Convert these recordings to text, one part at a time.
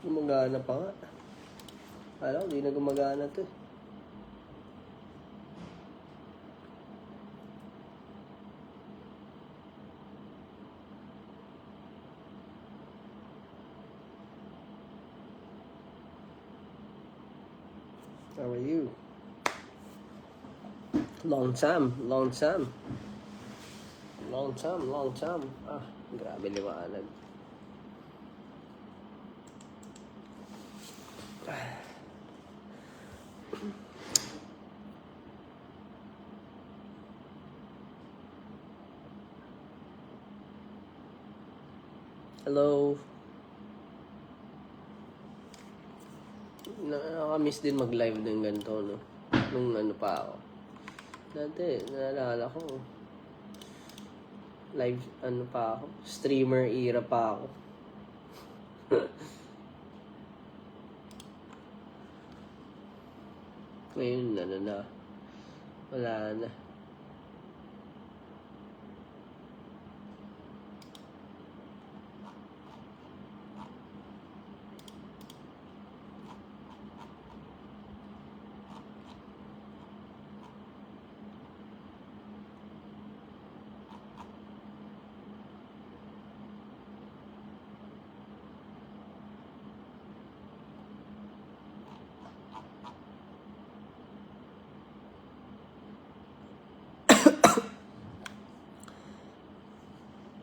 Gumagana pa nga. Alam ko, di na gumagana to eh. How are you? Long time. Ah, grabe liwanag. Hello. Nakakamiss din mag-live ng ganito, no? Nung ano pa ako. Dati, naalala ko. Live, ano pa ako? Streamer era pa ako. Ngayon, ano na. Wala na.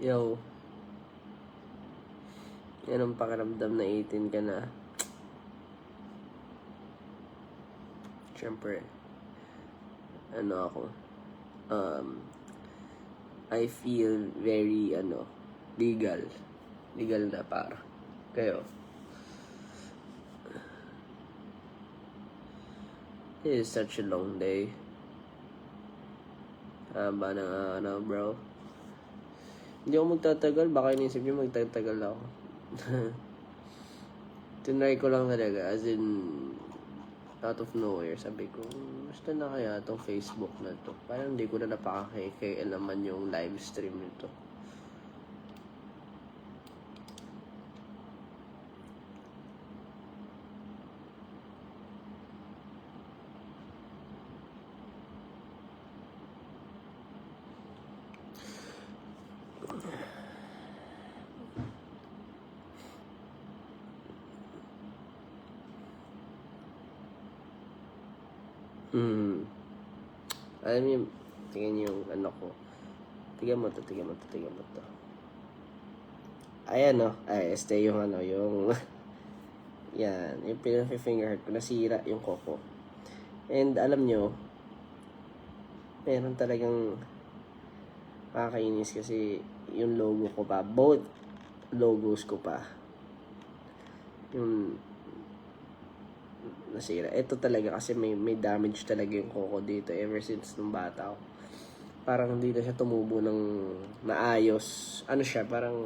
Yo. Yan ang pakiramdam na 18 ka na. Siyempre, ano ako, I feel very, legal. Legal na para. Kayo. It is such a long day. Haba na bro. Hindi ako magtatagal. Baka inisip nyo magtatagal ako. Tinry ko lang talaga. As in, out of nowhere. Sabi ko, basta na kaya itong Facebook na to. Parang hindi ko na napakakikialaman yung live stream nito. Alam niyo, tingnan yung ano ko. Tingnan mo to. Ayan ay, yung yung yan, yung pinaka-finger heart ko, nasira yung koko. And alam nyo, meron talagang makakainis kasi yung logo ko pa, both logos ko pa, yung nasira. Ito talaga kasi may damage talaga yung koko dito ever since nung bata ako. Parang hindi na siya tumubo ng maayos. Ano siya, parang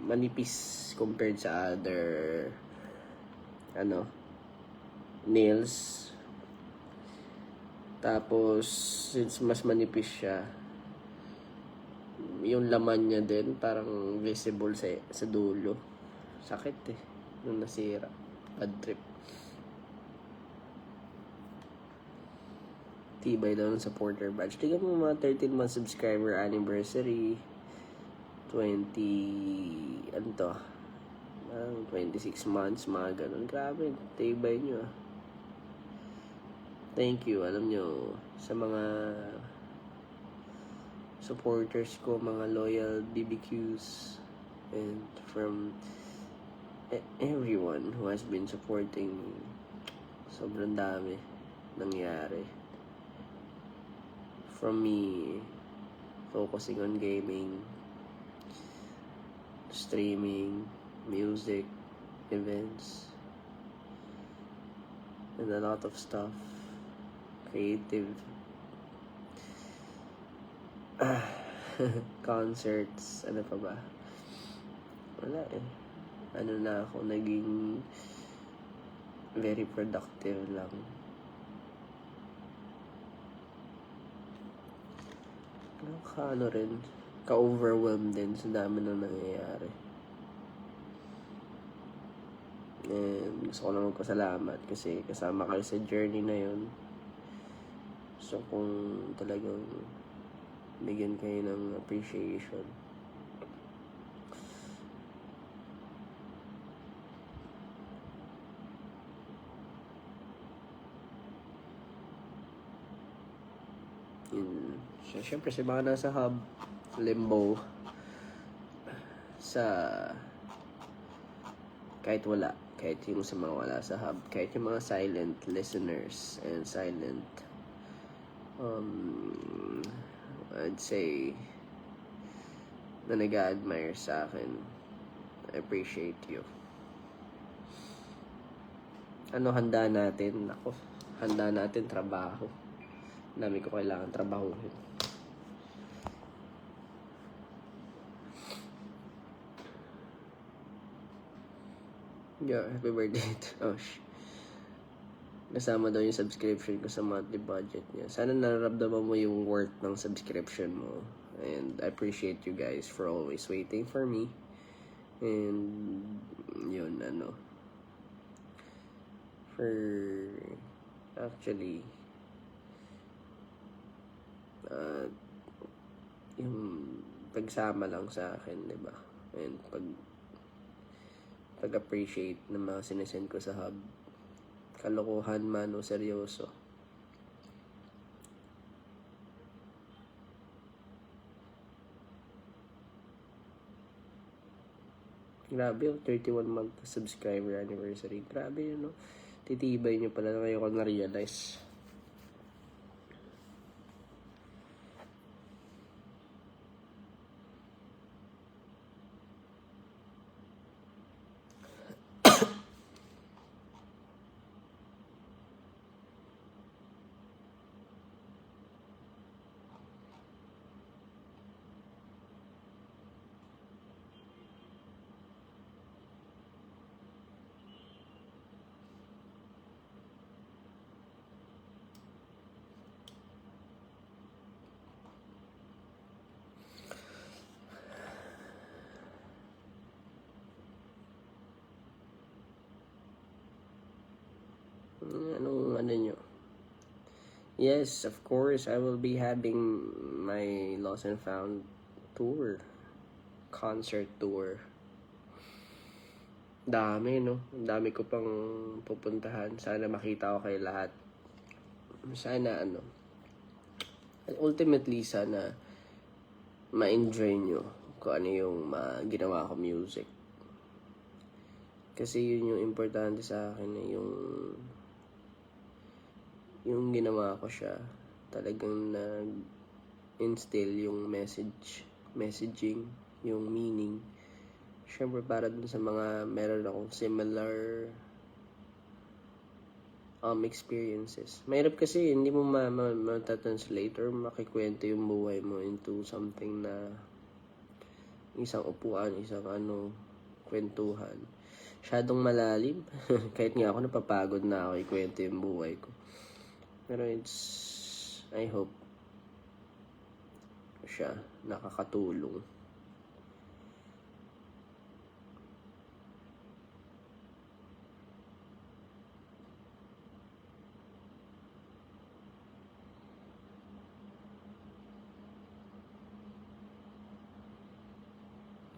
manipis compared sa other nails. Tapos since mas manipis siya, yung laman niya din parang visible sa dulo. Sakit nung nasira. Bad trip. Tibay daw ng supporter badge. Tignan mo mga 13-month subscriber anniversary. 26 months, mga ganun. Grabe, tibay nyo. Thank you, alam nyo, sa mga supporters ko, mga loyal BBQs, and from everyone who has been supporting me. Sobrang dami nangyari. From me focusing on gaming, streaming, music, events, and a lot of stuff. Creative concerts, ano pa ba? Wala eh. Ano na ako, naging very productive lang. Ano rin, ka-overwhelmed din sa dami na nangyayari. And gusto ko lang magpasalamat kasi kasama kayo sa journey na yun. So kung talagang bigyan kayo ng appreciation, yun. So, syempre sa mga nasa hub, limbo, sa kahit yung sa mga wala sa hub, kahit yung mga silent listeners and silent I'd say na nag-a-admire sa akin, I appreciate you. Ano handa natin? Ako, handa natin trabaho. Dami ko kailangan trabahuhin. Yeah, happy birthday. Nasama daw yung subscription ko sa monthly budget niya. Sana nararamdaman mo yung worth ng subscription mo. And I appreciate you guys for always waiting for me. And yun, for actually yung pagsama lang sa akin, diba? And pag-appreciate ng mga sinesend ko sa hub, kalokohan man o seryoso. Grabe yung 31 month subscriber anniversary. Grabe yun, no? Titibay nyo pala, ngayon ko na-realize. Anong ano nyo? Yes, of course, I will be having my Lost and Found tour. Concert tour. Dami, no? Dami ko pang pupuntahan. Sana makita ko kayo lahat. Sana, ultimately, sana ma-enjoy nyo kung ano yung ginawa ko music. Kasi yun yung importante sa akin, yung ginawa ko siya, talagang nag-instill yung messaging, yung meaning. Siyempre para dun sa mga meron akong similar experiences. Mahirap kasi hindi mo matatranslate or makikwento yung buhay mo into something na isang upuan, isang kwentuhan. Masyadong malalim. Kahit nga ako napapagod na ako ikwento yung buhay ko. Pero I hope siya nakakatulong.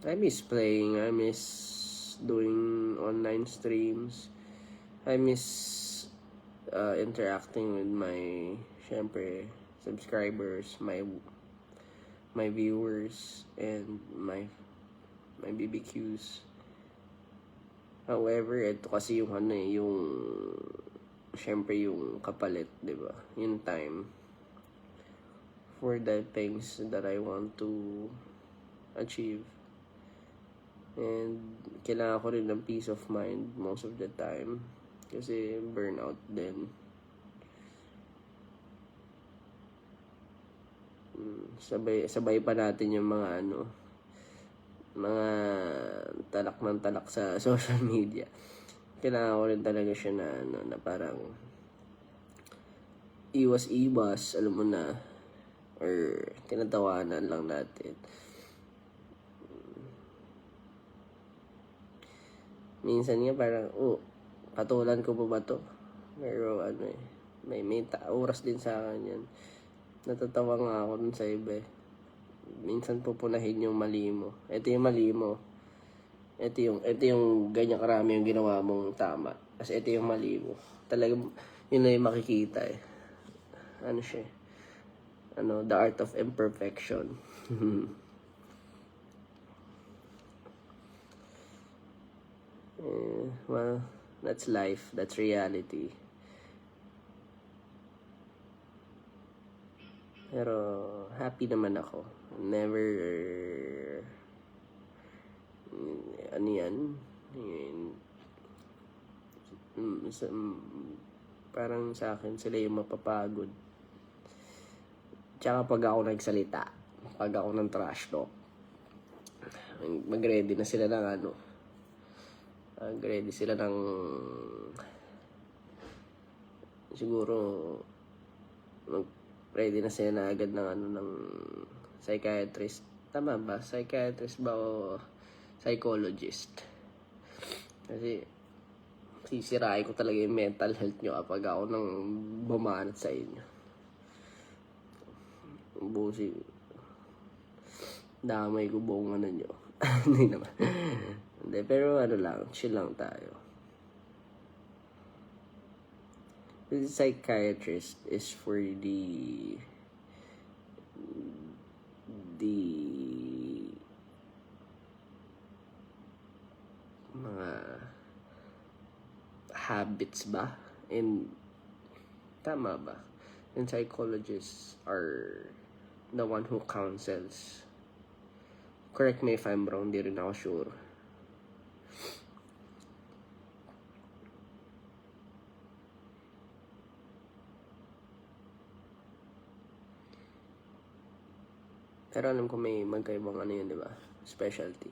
I miss playing. I miss doing online streams. I miss interacting with my, syempre, subscribers, my viewers, and my BBQs. However, ito kasi yung ano eh, yung syempre yung kapalit, 'di ba? Yung time for the things that I want to achieve. And kailangan ko rin ng peace of mind most of the time kasi burnout din. Sabay pa natin yung mga mga talak ng talak sa social media. Kailangan ko rin talaga siya na parang iwas, alam mo na, or tinatawanan lang natin. Minsan nga parang, patulan ko pa ba to? Pero may oras din sa akin yan. Natatawa nga ako dun sa iba eh. Minsan pupunahin yung mali mo. Ito yung mali mo. Ito yung ganyan karami yung ginawa mong tama. Kasi ito yung mali mo. Talagang yun na yung makikita eh. Ano siya? The art of imperfection. Well, that's life. That's reality. Pero happy naman ako. Never parang sa akin sila yung mapapagod. Tsaka pag ako nagsalita, pag ako ng trash talk, mag-ready na sila ng mag-ready sila ng siguro ready na sila na agad ng psychiatrist. Tama ba? Psychiatrist ba o psychologist? Kasi sisirain ko talaga yung mental health nyo kapag ako nang bumanat sa inyo. Busi damay ko buong nyo. Hindi naman. Hindi, pero lang, chill lang tayo. The psychiatrist is for the mga habits ba? And tama ba? And psychologists are the one who counsels. Correct me if I'm wrong, di rin ako sure. Pero alam ko may magkaibang yun, di ba? Specialty.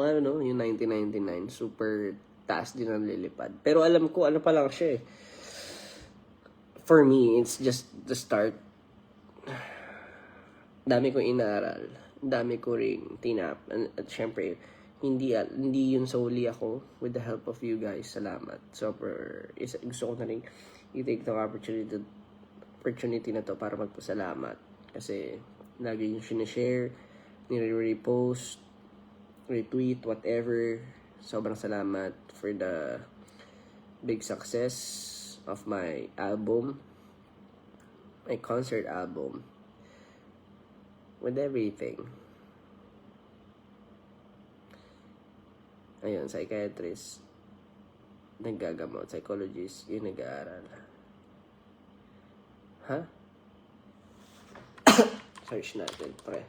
I don't know, yung 1999, super taas din ang lilipad. Pero alam ko, pa lang siya eh. For me, it's just the start. Dami kong inaaral. Dami ko rin tinap. At syempre, hindi yun solely ako. With the help of you guys, salamat. Gusto ko na rin i-take the opportunity na to para magpasalamat. Kasi, lagi yung sinishare, nire-repost, retweet, whatever. Sobrang salamat for the big success of my album, my concert album, with everything. Ayun, psychiatrist, naggagamot, psychologist, yung nag-aaral. Ha? Search natin, pre.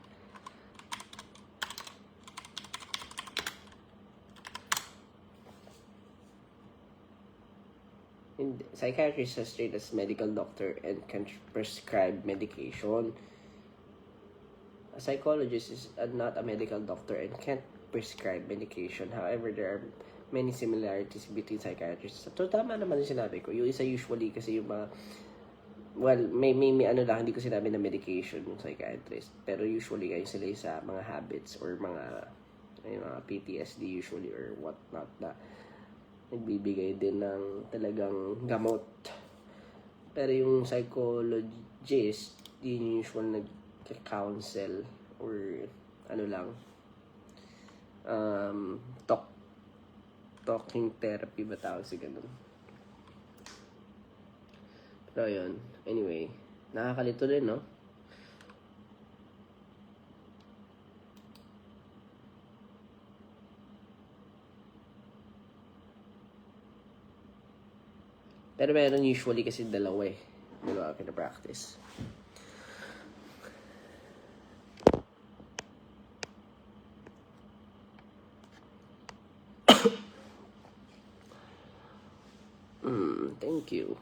Psychiatrist is trained as medical doctor and can prescribe medication. A psychologist is not a medical doctor and can't prescribe medication. However, there are many similarities between psychiatrists. So, tama naman yung sinabi ko. Yung isa usually kasi yung mga, well, may lang, hindi ko sinabi na medication yung psychiatrist. Pero usually kayo sila sa mga habits or mga PTSD usually or whatnot na nagbibigay din ng talagang gamot. Pero yung psychologist, yun usual nag-counsel or ano lang, um, talking therapy ba tawag si ganun. Pero yun, anyway, nakakalito din, no? Pero meron usually kasi dalawa eh. Diba, pinapractice. Thank you.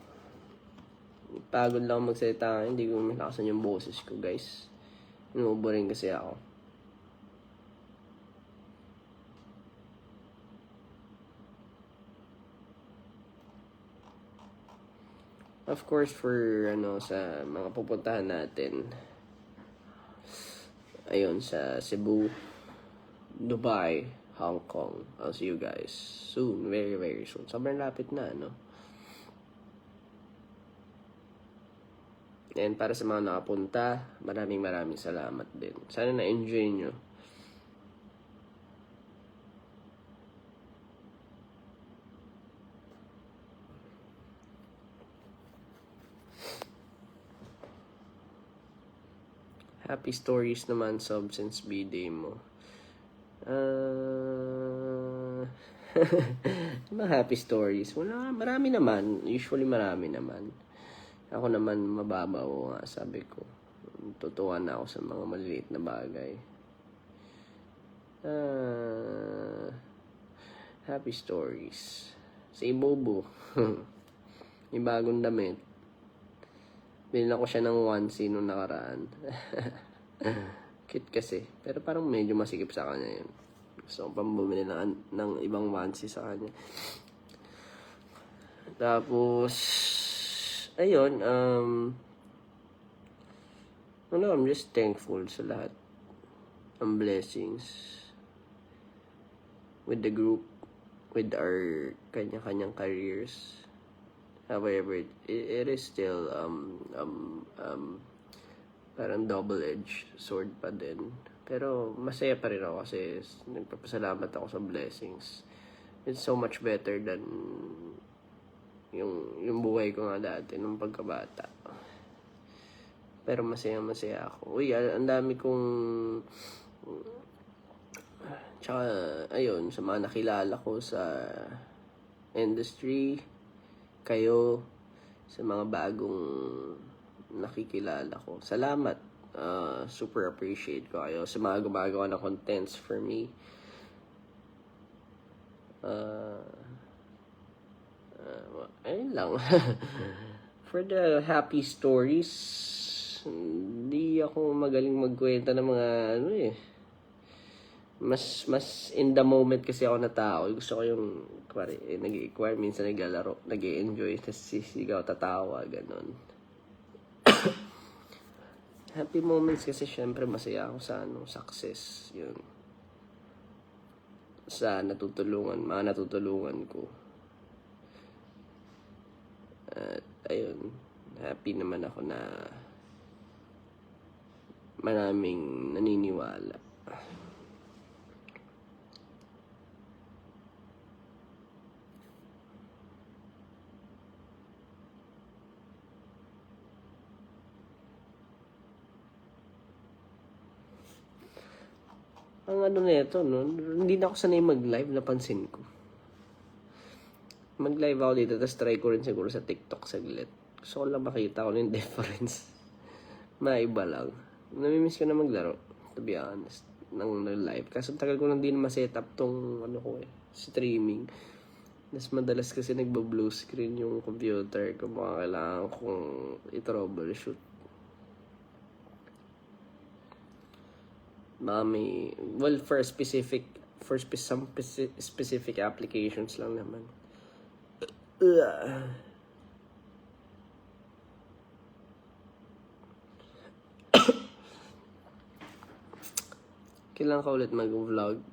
Pagod lang magsalita ngayon. Hindi ko malakasan yung boses ko, guys. Inuubo rin kasi ako. Of course, for sa mga pupuntahan natin, ayun, sa Cebu, Dubai, Hong Kong. I'll see you guys soon. Very, very soon. Sobrang lapit na, no? And para sa mga nakapunta, maraming salamat din. Sana na-enjoy nyo. Happy stories naman, Sob, since B-Day mo. Mga happy stories. Wala, marami naman. Usually marami naman. Ako naman mababaw nga, sabi ko. Tutuwa na ako sa mga maliliit na bagay. Happy stories. Sa Ibobo. May bagong damit. Binila ko siya ng onesie nung nakaraan. Cute kasi. Pero parang medyo masikip sa kanya yun. So, pambumili ng ibang onesie sa kanya. Tapos, ayun, I'm just thankful sa lahat ng blessings with the group, with our kanya-kanyang careers. However, it is still parang double-edged sword pa din. Pero masaya pa rin ako kasi nagpapasalamat ako sa blessings. It's so much better than yung buhay ko nga dati nung pagkabata. Pero masaya ako. Uy, ang dami kong tsaka ayun, sa mga nakilala ko sa industry, kayo, sa mga bagong nakikilala ko. Salamat. Super appreciate ko kayo sa mga gumagawa ng contents for me. Ayun lang. For the happy stories, hindi ako magaling magkwenta ng mga mas in the moment kasi ako na tao. Gusto ko yung nag-i-acquire, minsan naglalaro, nag-i-enjoy, tapos sisigaw, tatawa, ganun. Happy moments kasi syempre masaya ako sa success, yun. Sa mga natutulungan ko. At ayun, happy naman ako na maraming naniniwala. Ang nito, no? Hindi na ako sanay mag-live, napansin ko. Mag-live ako dito, tapos try ko rin siguro sa TikTok saglit. Gusto ko lang makita ko yung difference. Maiba lang. Namimiss ko na maglaro, to be honest, ng live. Kasi tagal ko nang din ma-set up tong streaming. Mas madalas kasi nagba-blue screen yung computer kung mga kailangan kong i-troubleshoot. Well, for some specific applications lang naman. Kailan ka ulit mag-vlog?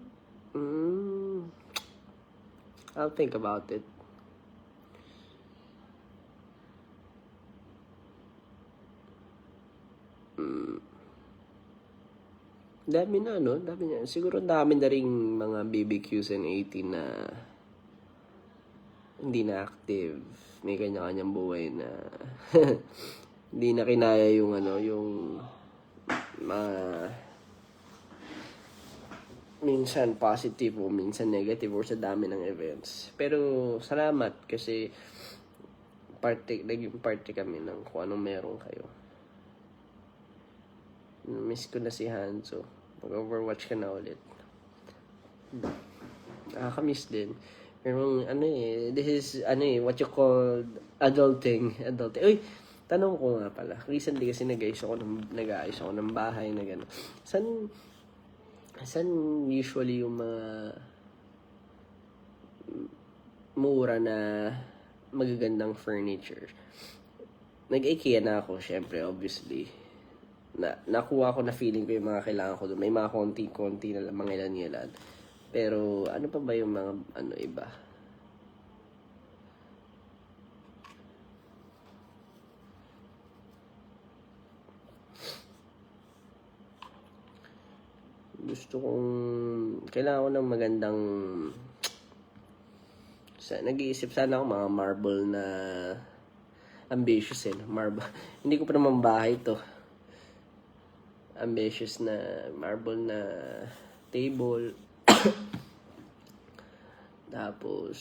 I'll think about it. Dami na, no? Dami na. Siguro dami na rin mga BBQs and 18 na hindi na active. May kanya-kanyang buhay na hindi na kinaya yung yung mga minsan positive o minsan negative or sa dami ng events. Pero salamat kasi naging party kami ng kung anong meron kayo. Miss ko na si Hanzo. Mag-Overwatch ka na ulit. Nakakamiss din. Pero this is what you call adulting. Uy, tanong ko nga pala. Recently kasi nag-ayos ako ng bahay na gano'n. San usually yung mga mura na magagandang furniture? Nag-IKEA na ako, syempre, obviously. Nakuha ko na feeling ko yung mga kailangan ko doon. May mga konti-konti na lang, mga ilan-ilan. Pero, ano pa ba yung mga, iba? Kailangan ko ng magandang, nag-iisip sana ako mga marble na, ambitious marble. Hindi ko pa naman bahay to. Ambitious na marble na table. Tapos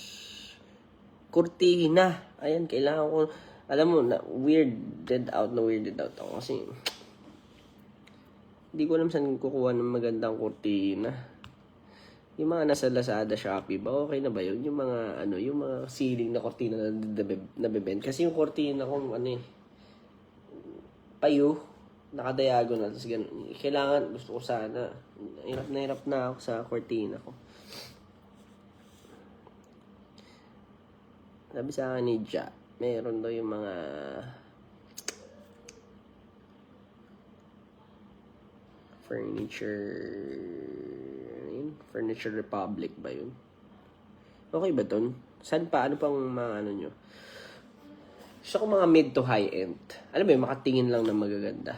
kurtina. Ayan, kailangan ko. Alam mo, weirded out ako. Kasi hindi ko alam saan kukuha ng magandang kurtina. Yung mga nasa Lazada, Shopee ba? Okay na ba yun? Yung mga, yung mga ceiling na kurtina na nabibend. Kasi yung kurtina ko, payo, naka-diagonal. Tapos ganun. Kailangan, gusto ko sana. Hirap na ako sa kurtina ko. Sabi sa akin ni Ja, meron daw yung mga Furniture Republic ba yun? Okay ba dun? Saan pa? Ano pang mga nyo? Gusto ko mga mid to high end. Alam mo yun, makatingin lang na magaganda.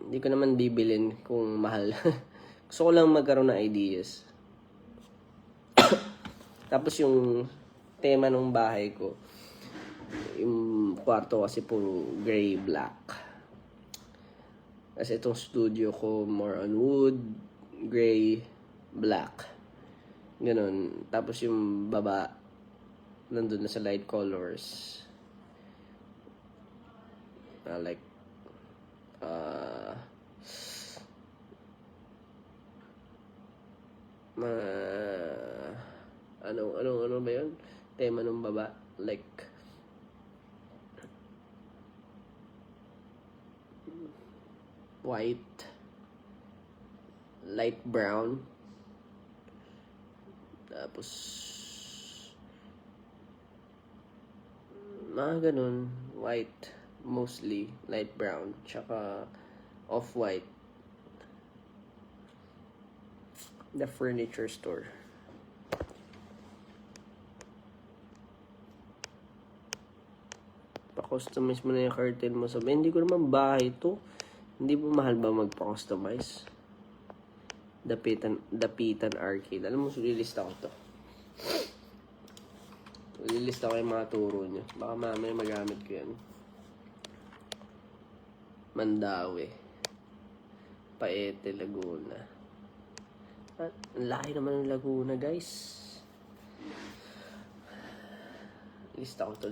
Hindi ko naman bibilin kung mahal. Gusto ko lang magkaroon ng ideas. Tapos yung tema ng bahay ko, yung kwarto kasi puro gray black. Kasi itong studio ko more on wood, gray, black. Ganon. Tapos yung baba, nandun na sa light colors. Like, ano ba yun? Tema ng baba. Like, white, light brown, tapos mga ganun, white mostly, light brown, tsaka off-white. The furniture store. Pa-customize mo na yung curtain mo. Sabi, hindi ko naman bahay to. Hindi ba mahal ba magpa-customize? Dapitan Arcade. Alam mo, lilista ko to. Lilista ko yung mga turo nyo. Baka mamaya magamit ko yan. Mandawi. Paete, Laguna. At ang laki naman ng Laguna, guys. Lista ko to.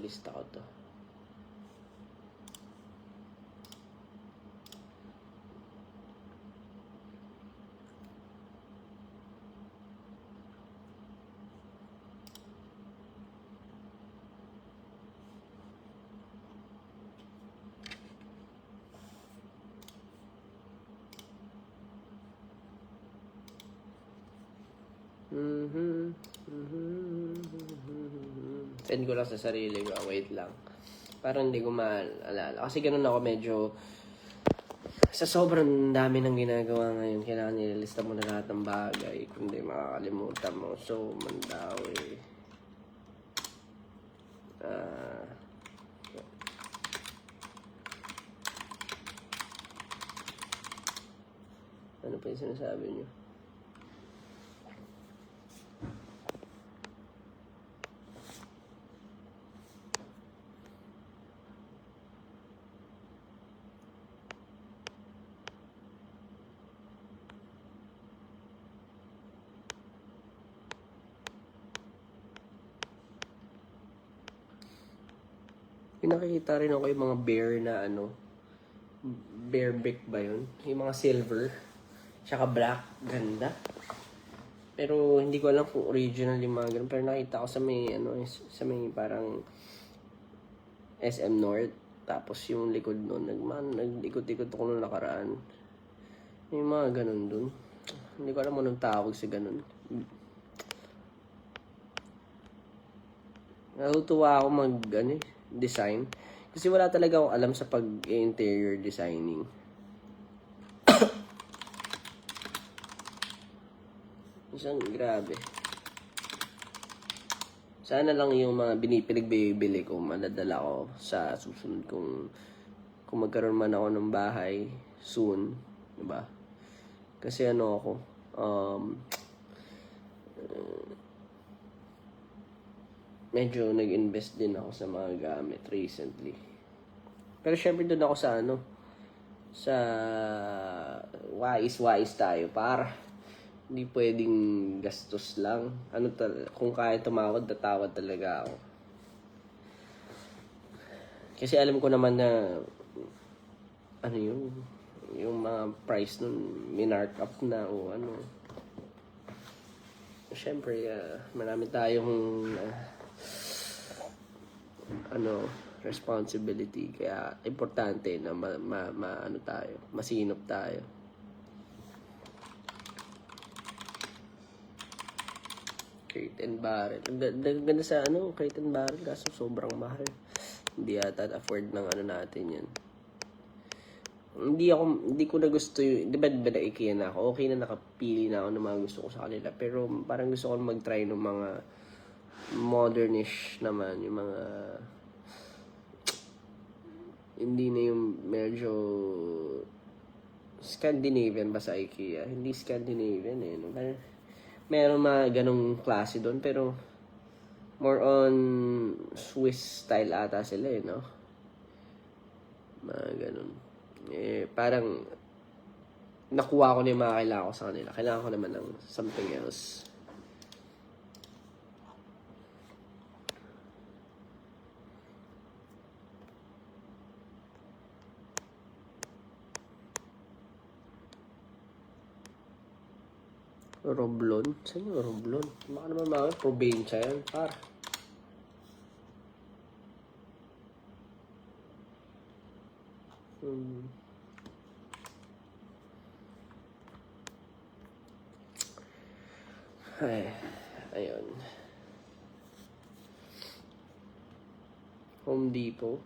Send ko lang sa sarili ko. Wait lang. Parang hindi ko maalala. Kasi ganun ako medyo sa sobrang dami ng ginagawa ngayon. Kailangan nililista mo na lahat ng bagay. Kundi makakalimutan mo. So, Mandawi. Ano pa yung sinasabi niyo? May nakikita rin ako yung mga bear na ano, bear brick ba yun? Yung mga silver, tsaka black, ganda. Pero hindi ko alam kung original yung mga ganun. Pero nakita ko sa may, ano, sa may parang SM North. Tapos yung likod nun, nag-ikot-ikot ako nung nakaraan. May mga ganun dun. Hindi ko alam anong tawag sa ganun. Natutuwa ako design. Kasi wala talaga akong alam sa pag-interior designing. Isang grabe. Sana lang yung mga pinagbibili ko, madadala ko sa susunod kung magkaroon man ako ng bahay soon, diba? Kasi ano ako, medyo nag-invest din ako sa mga gamit recently. Pero syempre doon ako sa wise tayo para hindi pwedeng gastos lang. Kung kaya tumawad, tatawad talaga ako. Kasi alam ko naman na yung mga price nun minark up na o ano. Syempre, marami tayong responsibility, kaya importante na masinop tayo. Crate and Barrel. Ganda sa Crate and Barrel, kaso sobrang mahal. Hindi yata afford ng natin yan. Hindi ko na gusto yung, di ba na IKEA na ako? Okay na nakapili na ako ng mga gusto ko sa kanila. Pero parang gusto ko mag-try ng mga modernish naman. Yung mga, hindi na yung medyo Scandinavian ba sa IKEA? Hindi Scandinavian eh. No? Meron mga ganong klase doon, pero more on Swiss style ata sila eh, no? Mga ganon. Parang nakuha ko na yung mga kailangan ko sa kanila. Kailangan ko naman ng something else. Roblon? Saan yung Roblon? Baka naman mga probinsya yan, par. Ay, ayun. Home Depot.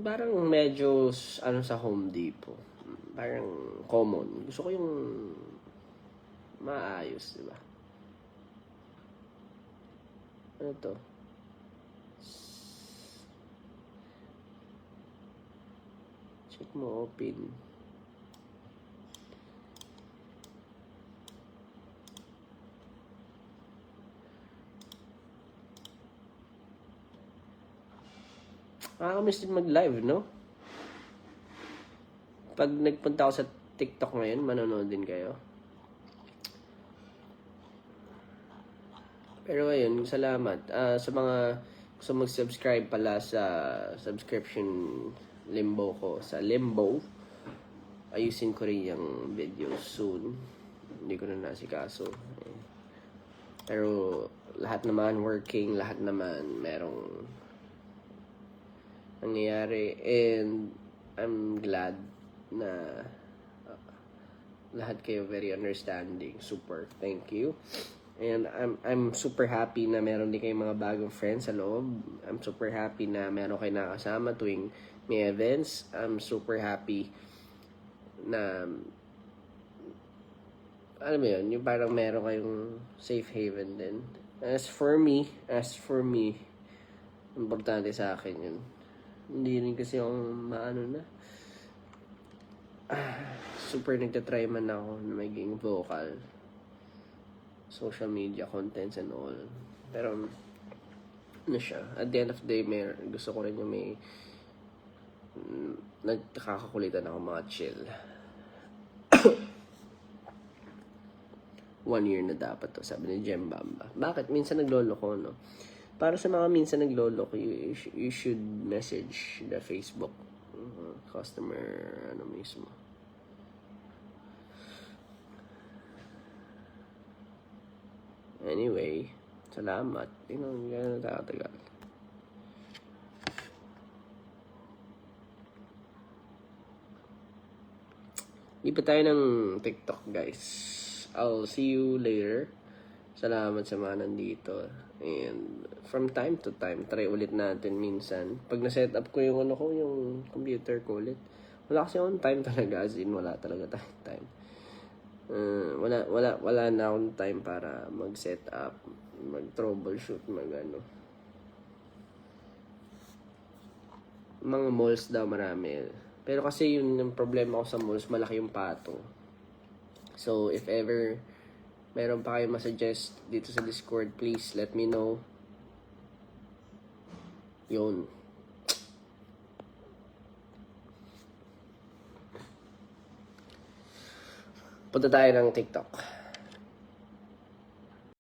Parang medyo sa Home Depot. Parang common. Gusto ko yung maayos, di ba? Ano to? Check mo, open. Nakakamiss din mag-live, no? Pag nagpunta ako sa TikTok ngayon, manonood din kayo. Pero ayun, salamat. Sa mga gusto mag-subscribe pala sa subscription limbo ko, sa Limbo, ayusin ko rin yung video soon. Hindi ko na nasikaso. Pero lahat naman working, lahat naman merong nangyayari, and I'm glad na lahat kayo very understanding. Super, thank you. And I'm super happy na meron din kayong mga bagong friends sa loob. I'm super happy na meron kayo nakasama tuwing may events. I'm super happy na alam mo yun, yung parang meron kayong safe haven din. As for me, importante sa akin yun. Hindi rin kasi akong super nagtatry man ako na maging vocal. Social media contents and all. Pero, ano siya, at the end of the day, gusto ko rin yung may nagkakakulitan ako mga chill. 1 year na dapat to, sabi ni Jem Bamba. Bakit? Minsan nagloloko, no? Para sa mga minsan nagloloko, you should message the Facebook customer, ano mismo. Anyway, salamat. Tingnan, gano'n nakatagal. Lipat tayo ng TikTok, guys. I'll see you later. Salamat sa mga nandito. And from time to time, try ulit natin minsan. Pag na-set up ko yung yung computer ko ulit. Wala kasi akong time talaga, as in wala talaga time. Wala na akong time para mag-set up, mag-troubleshoot, Mga malls daw marami. Pero kasi yun yung problema ko sa malls, malaki yung patong. So, if ever meron pa kayo masuggest dito sa Discord, please let me know. Yun. Punta tayo ng TikTok.